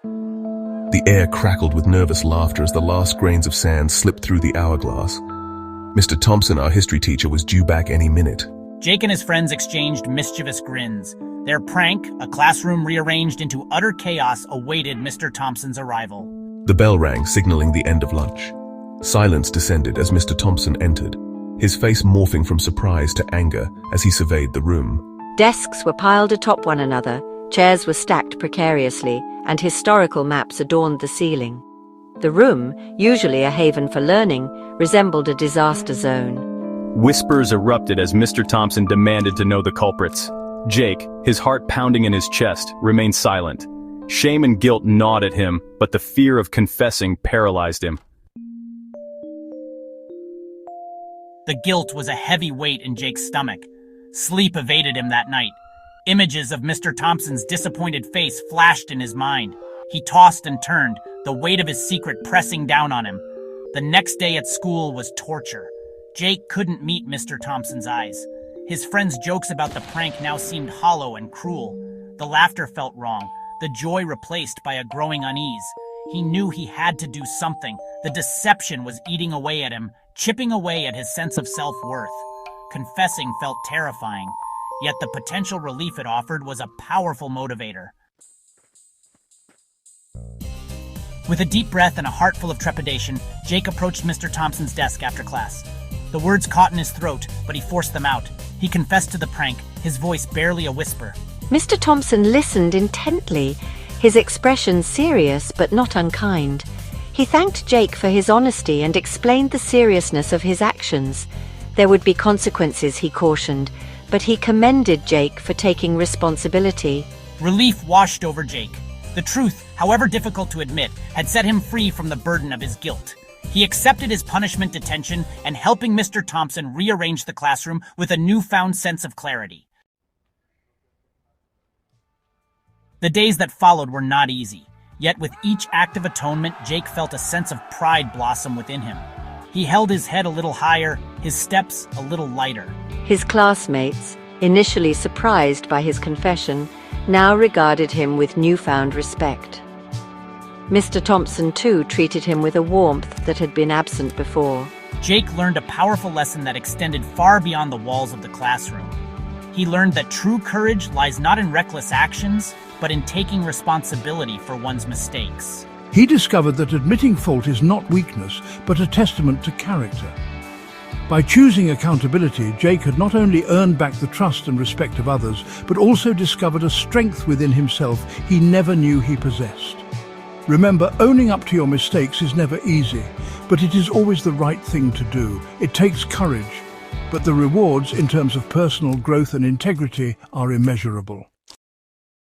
The air crackled with nervous laughter as the last grains of sand slipped through the hourglass. Mr. Thompson, our history teacher, was due back any minute. Jake and his friends exchanged mischievous grins. Their prank, a classroom rearranged into utter chaos, awaited Mr. Thompson's arrival. The bell rang, signaling the end of lunch. Silence descended as Mr. Thompson entered, his face morphing from surprise to anger as he surveyed the room. Desks were piled atop one another, chairs were stacked precariously, and historical maps adorned the ceiling. The room, usually a haven for learning, resembled a disaster zone. Whispers erupted as Mr. Thompson demanded to know the culprits. Jake, his heart pounding in his chest, remained silent. Shame and guilt gnawed at him, but the fear of confessing paralyzed him. The guilt was a heavy weight in Jake's stomach. Sleep evaded him that night. Images of Mr. Thompson's disappointed face flashed in his mind. He tossed and turned, the weight of his secret pressing down on him. The next day at school was torture. Jake couldn't meet Mr. Thompson's eyes. His friends' jokes about the prank now seemed hollow and cruel. The laughter felt wrong, the joy replaced by a growing unease. He knew he had to do something. The deception was eating away at him, chipping away at his sense of self-worth. Confessing felt terrifying, yet the potential relief it offered was a powerful motivator. With a deep breath and a heart full of trepidation, Jake approached Mr. Thompson's desk after class. The words caught in his throat, but he forced them out. He confessed to the prank, his voice barely a whisper. Mr. Thompson listened intently, his expression serious but not unkind. He thanked Jake for his honesty and explained the seriousness of his actions. There would be consequences, he cautioned, but he commended Jake for taking responsibility. Relief washed over Jake. The truth, however difficult to admit, had set him free from the burden of his guilt. He accepted his punishment detention and helping Mr. Thompson rearrange the classroom with a newfound sense of clarity. The days that followed were not easy, yet with each act of atonement, Jake felt a sense of pride blossom within him. He held his head a little higher, his steps a little lighter. His classmates, initially surprised by his confession, now regarded him with newfound respect. Mr. Thompson, too, treated him with a warmth that had been absent before. Jake learned a powerful lesson that extended far beyond the walls of the classroom. He learned that true courage lies not in reckless actions, but in taking responsibility for one's mistakes. He discovered that admitting fault is not weakness, but a testament to character. By choosing accountability, Jake had not only earned back the trust and respect of others, but also discovered a strength within himself he never knew he possessed. Remember, owning up to your mistakes is never easy, but it is always the right thing to do. It takes courage, but the rewards in terms of personal growth and integrity are immeasurable.